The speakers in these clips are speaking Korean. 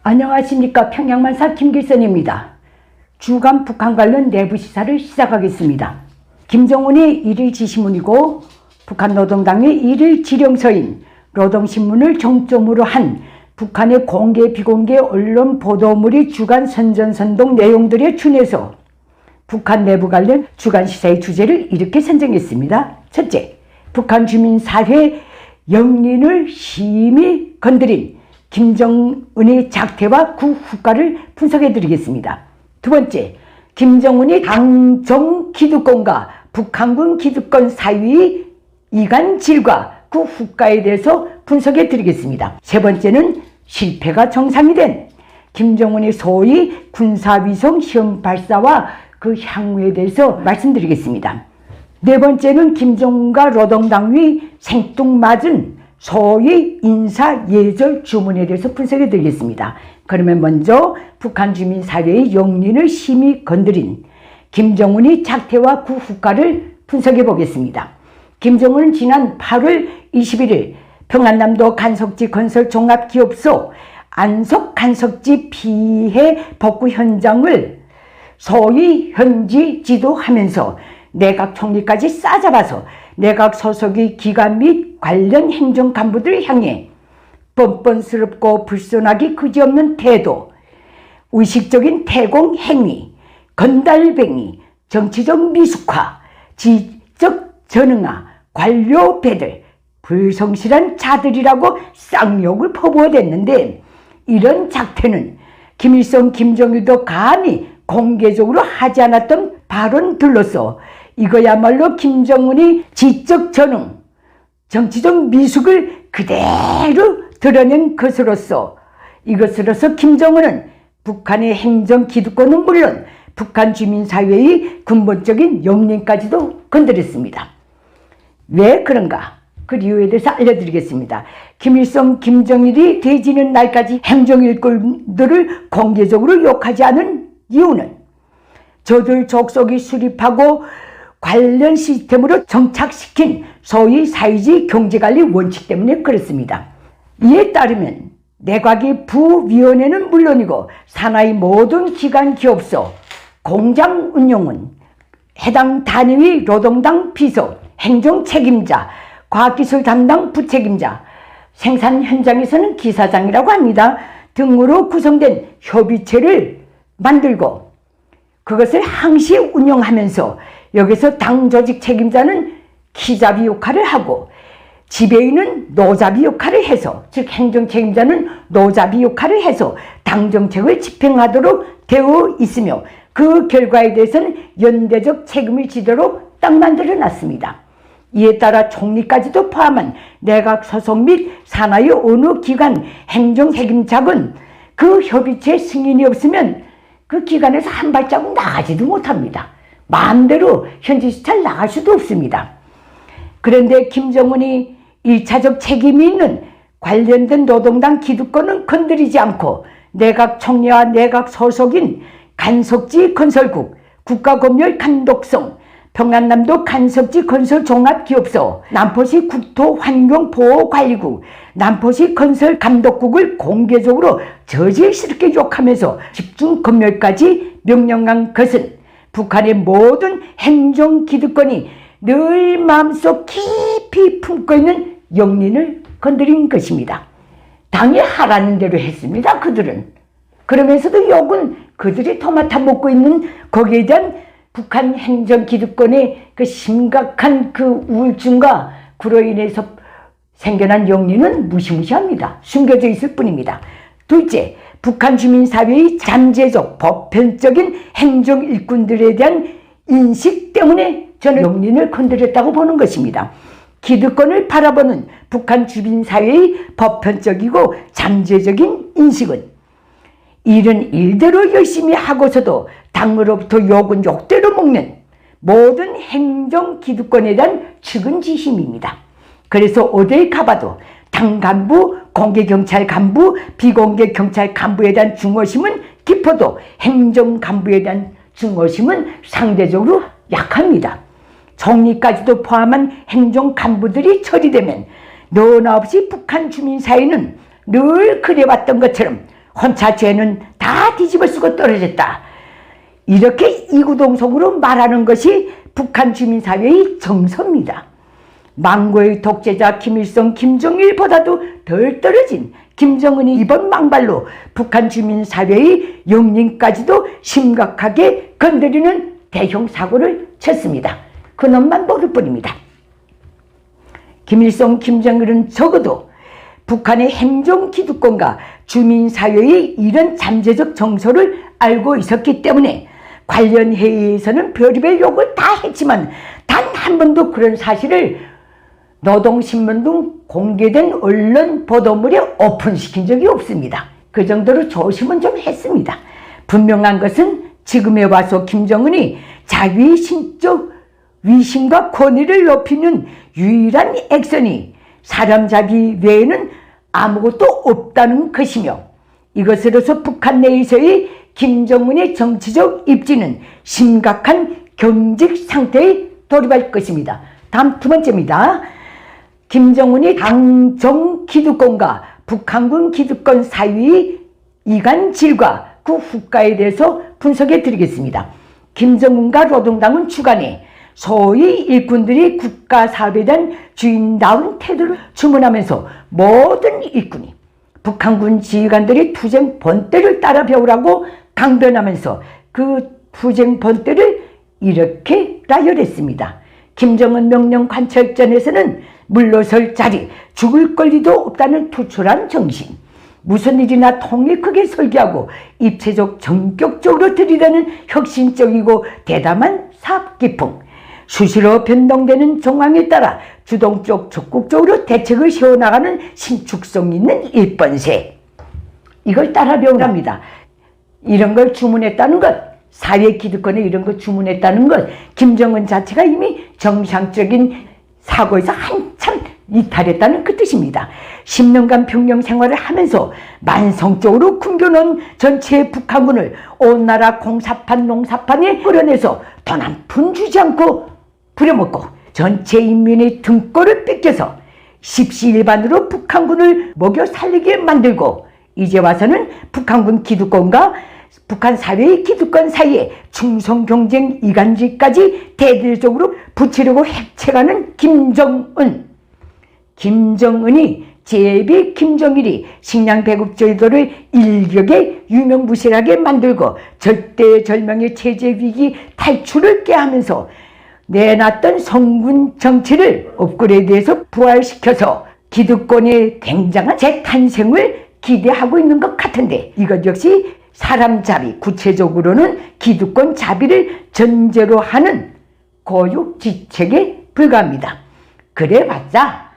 안녕하십니까. 평양만사 김길선입니다. 주간 북한 관련 내부 시사를 시작하겠습니다. 김정은의 1일 지시문이고 북한 노동당의 1일 지령서인 노동신문을 정점으로 한 북한의 공개 비공개 언론 보도물이 주간 선전선동 내용들에 준해서 북한 내부 관련 주간 시사의 주제를 이렇게 선정했습니다. 첫째, 북한 주민사회 영린을 심히 건드린 김정은의 작태와 그 후과를 분석해드리겠습니다. 두 번째, 김정은이 당정 기득권과 북한군 기득권 사이의 이간질과 그 후과에 대해서 분석해드리겠습니다. 세 번째는 실패가 정상이 된 김정은의 소위 군사위성 시험 발사와 그 향후에 대해서 말씀드리겠습니다. 네 번째는 김정은과 노동당의 생뚱맞은 소위 인사예절 주문에 대해서 분석해 드리겠습니다. 그러면 먼저 북한 주민사회의 영린을 심히 건드린 김정은의 작태와 그 후과를 분석해 보겠습니다. 김정은은 지난 8월 21일 평안남도 간석지 건설 종합기업소 안석 간석지 피해 복구 현장을 소위 현지 지도하면서 내각 총리까지 싸잡아서 내각 소속의 기관 및 관련 행정 간부들을 향해 뻔뻔스럽고 불손하기 그지없는 태도, 의식적인 태공 행위, 건달뱅이, 정치적 미숙화, 지적 전응화, 관료 배들, 불성실한 자들이라고 쌍욕을 퍼부어댔는데, 이런 작태는 김일성, 김정일도 감히 공개적으로 하지 않았던 발언들로서 이거야말로 김정은이 지적 전응, 정치적 미숙을 그대로 드러낸 것으로서 이것으로서 김정은은 북한의 행정 기득권은 물론 북한 주민사회의 근본적인 영린까지도 건드렸습니다. 왜 그런가? 그 이유에 대해서 알려드리겠습니다. 김일성, 김정일이 되지는 날까지 행정일꾼들을 공개적으로 욕하지 않은 이유는 저들 족속이 수립하고 관련 시스템으로 정착시킨 소위 사회주의 경제관리 원칙 때문에 그렇습니다. 이에 따르면 내각의 부위원회는 물론이고 산하의 모든 기관 기업소, 공장 운영은 해당 단위의 노동당 비서, 행정 책임자, 과학기술 담당 부책임자, 생산 현장에서는 기사장이라고 합니다. 등으로 구성된 협의체를 만들고 그것을 항시 운영하면서 여기서 당 조직 책임자는 키잡이 역할을 하고 지배인은 노잡이 역할을 해서, 즉 행정 책임자는 노잡이 역할을 해서 당 정책을 집행하도록 되어 있으며 그 결과에 대해서는 연대적 책임을 지도록 딱 만들어 놨습니다. 이에 따라 총리까지도 포함한 내각 소속 및 산하의 어느 기관 행정 책임자는 그 협의체 승인이 없으면 그 기관에서 한 발자국 나가지도 못합니다. 마음대로 현지 시찰 나갈 수도 없습니다. 그런데 김정은이 1차적 책임이 있는 관련된 노동당 기득권은 건드리지 않고 내각 총리와 내각 소속인 간석지 건설국, 국가검열 감독성, 평안남도 간석지 건설 종합기업소, 남포시 국토환경보호관리국, 남포시 건설감독국을 공개적으로 저질스럽게 욕하면서 집중검열까지 명령한 것은 북한의 모든 행정기득권이 늘 마음속 깊이 품고 있는 영린을 건드린 것입니다. 당이 하라는 대로 했습니다. 그들은. 그러면서도 욕은 그들이 토마토 먹고 있는 거기에 대한 북한 행정기득권의 그 심각한 그 우울증과 그로 인해서 생겨난 영린은 무시무시합니다. 숨겨져 있을 뿐입니다. 둘째, 북한 주민사회의 잠재적 보편적인 행정일꾼들에 대한 인식 때문에 저는 영린을 건드렸다고 보는 것입니다. 기득권을 바라보는 북한 주민사회의 보편적이고 잠재적인 인식은 일은 일대로 열심히 하고서도 당으로부터 욕은 욕대로 먹는 모든 행정기득권에 대한 측은지심입니다. 그래서 어딜 가봐도 당 간부, 공개경찰 간부, 비공개경찰 간부에 대한 중어심은 깊어도 행정간부에 대한 중어심은 상대적으로 약합니다. 총리까지도 포함한 행정간부들이 처리되면 너나 없이 북한 주민사회는 늘 그래왔던 것처럼 혼자 죄는 다 뒤집어 쓰고 떨어졌다. 이렇게 이구동성으로 말하는 것이 북한 주민사회의 정서입니다. 망고의 독재자 김일성, 김정일보다도 덜 떨어진 김정은이 이번 망발로 북한 주민사회의 영린까지도 심각하게 건드리는 대형 사고를 쳤습니다. 그놈만 모를 뿐입니다. 김일성, 김정일은 적어도 북한의 행정 기득권과 주민사회의 이런 잠재적 정서를 알고 있었기 때문에 관련 회의에서는 별의별 욕을 다 했지만 단 한 번도 그런 사실을 노동신문 등 공개된 언론 보도물에 오픈시킨 적이 없습니다. 그 정도로 조심은 좀 했습니다. 분명한 것은 지금에 와서 김정은이 자기의 신적 위신과 권위를 높이는 유일한 액션이 사람잡이 외에는 아무것도 없다는 것이며, 이것으로서 북한 내에서의 김정은의 정치적 입지는 심각한 경직 상태에 돌입할 것입니다. 다음 두 번째입니다. 김정은이 당정 기득권과 북한군 기득권 사이의 이간질과 그 후과에 대해서 분석해 드리겠습니다. 김정은과 노동당은 주간에 소위 일꾼들이 국가 사업에 대한 주인다운 태도를 주문하면서 모든 일꾼이 북한군 지휘관들이 투쟁 본때를 따라 배우라고 강변하면서 그 투쟁 본때를 이렇게 나열했습니다. 김정은 명령 관철전에서는 물러설 자리, 죽을 권리도 없다는 투철한 정신, 무슨 일이나 통일 크게 설계하고 입체적 전격적으로 들이대는 혁신적이고 대담한 사업 기풍, 수시로 변동되는 정황에 따라 주동적 적극적으로 대책을 세워나가는 신축성 있는 일본세, 이걸 따라 배우랍니다. 이런 걸 주문했다는 것, 사회 기득권에 이런 걸 주문했다는 것, 김정은 자체가 이미 정상적인 사고에서 한참 이탈했다는 그 뜻입니다. 10년간 평영 생활을 하면서 만성적으로 굶겨놓은 전체 북한군을 온 나라 공사판 농사판에 끌어내서 돈 한 푼 주지 않고 부려먹고 전체 인민의 등골을 뺏겨서 십시일반으로 북한군을 먹여 살리게 만들고, 이제 와서는 북한군 기득권과 북한 사회의 기득권 사이에 충성 경쟁 이간질까지 대대적으로 붙이려고 핵채가는 김정은. 김정은이 제비 김정일이 식량 배급 제도를 일격에 유명무실하게 만들고 절대절명의 체제 위기 탈출을 꾀하면서 내놨던 성군 정치를 업그레이드해서 부활시켜서 기득권의 굉장한 재탄생을 기대하고 있는 것 같은데, 이것 역시 사람잡이, 구체적으로는 기득권 자비를 전제로 하는 고육지책에 불과합니다. 그래봤자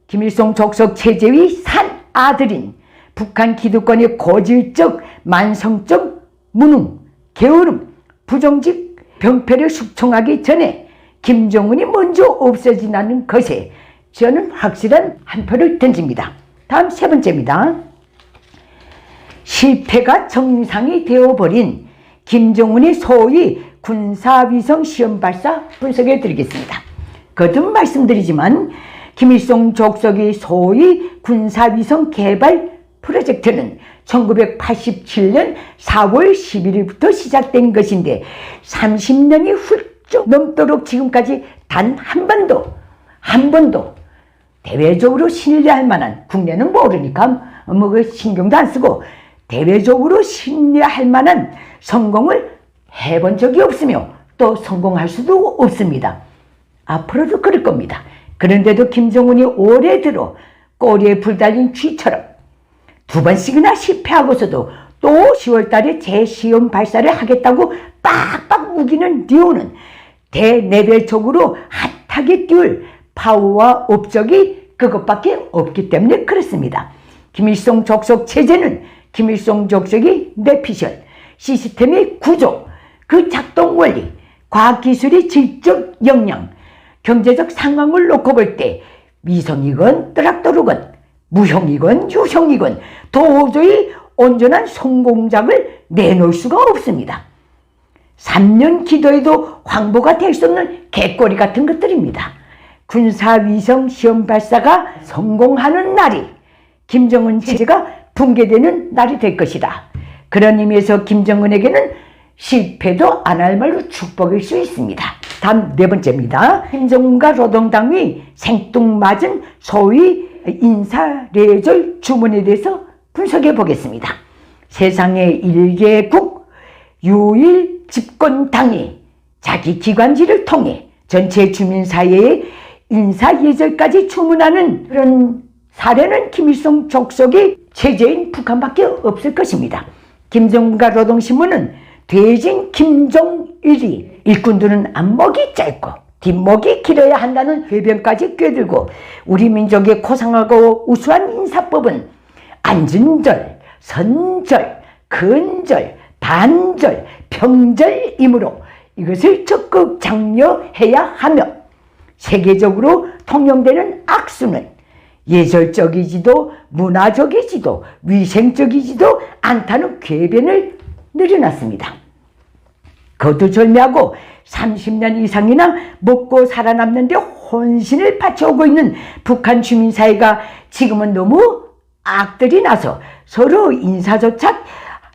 김일성 족속 체제의 산 아들인 북한 기득권의 고질적 만성적 무능, 게으름, 부정직, 병폐를 숙청하기 전에 김정은이 먼저 없어지라는 것에 저는 확실한 한 표를 던집니다. 다음 세 번째입니다. 실패가 정상이 되어버린 김정은의 소위 군사위성 시험 발사 분석해 드리겠습니다. 거듭 말씀드리지만 김일성 족속의 소위 군사위성 개발 프로젝트는 1987년 4월 11일부터 시작된 것인데 30년이 훌쩍 넘도록 지금까지 단 한 번도 대외적으로 신뢰할 만한, 국내는 모르니까 그 신경도 안 쓰고 대외적으로 신뢰할 만한 성공을 해본 적이 없으며 또 성공할 수도 없습니다. 앞으로도 그럴 겁니다. 그런데도 김정은이 올해 들어 꼬리에 불 달린 쥐처럼 두 번씩이나 실패하고서도 또 10월 달에 재시험 발사를 하겠다고 빡빡 우기는 리오는 대내외적으로 핫하게 띄울 파워와 업적이 그것밖에 없기 때문에 그렇습니다. 김일성 족속 체제는 김일성 족속의 내피셜, 시스템의 구조, 그 작동 원리, 과학기술의 질적 역량, 경제적 상황을 놓고 볼 때 위성이건 뜨락떠르건 무형이건 유형이건 도저히 온전한 성공작을 내놓을 수가 없습니다. 3년 기도해도 황보가 될 수 없는 개꼬리 같은 것들입니다. 군사위성 시험 발사가 성공하는 날이 김정은 체제가 붕괴되는 날이 될 것이다. 그런 의미에서 김정은에게는 실패도 안 할 말로 축복일 수 있습니다. 다음 네 번째입니다. 김정은과 노동당이 생뚱맞은 소위 인사례절 주문에 대해서 분석해 보겠습니다. 세상의 1개국 유일 집권당이 자기 기관지를 통해 전체 주민사회의 인사예절까지 주문하는 그런 사례는 김일성 족속의 체제인 북한밖에 없을 것입니다. 김정은과 노동신문은 대진 김정일이 일꾼들은 앞목이 짧고 뒷목이 길어야 한다는 궤변까지 꿰들고 우리 민족의 고상하고 우수한 인사법은 안진절, 선절, 근절, 반절, 평절이므로 이것을 적극 장려해야 하며 세계적으로 통용되는 악수는 예절적이지도 문화적이지도 위생적이지도 않다는 궤변을 내려놨습니다. 거두절미하고 30년 이상이나 먹고 살아남는데 혼신을 바쳐오고 있는 북한 주민사회가 지금은 너무 악들이 나서 서로 인사조차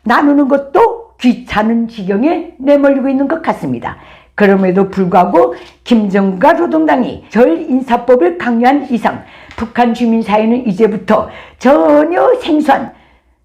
나누는 것도 귀찮은 지경에 내몰리고 있는 것 같습니다. 그럼에도 불구하고 김정은과 노동당이 절인사법을 강요한 이상 북한 주민사회는 이제부터 전혀 생소한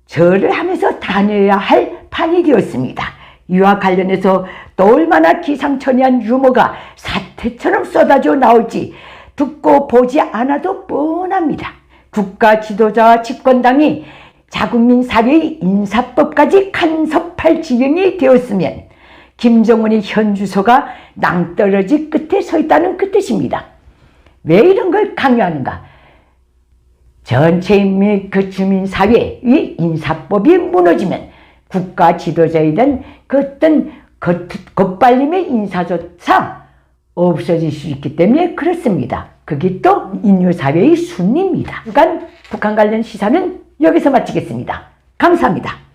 절을 하면서 다녀야 할 판이 되었습니다. 이와 관련해서 또 얼마나 기상천외한 유머가 사태처럼 쏟아져 나올지 듣고 보지 않아도 뻔합니다. 국가 지도자와 집권당이 자국민 사회의 인사법까지 간섭할 지경이 되었으면 김정은의 현 주소가 낭떠러지 끝에 서 있다는 그 뜻입니다. 왜 이런 걸 강요하는가? 전체 인민 그 주민사회의 인사법이 무너지면 국가 지도자에 대한 그 어떤 겉발림의 인사조차 없어질 수 있기 때문에 그렇습니다. 그게 또 인류사회의 순리입니다. 북한 관련 시사는 여기서 마치겠습니다. 감사합니다.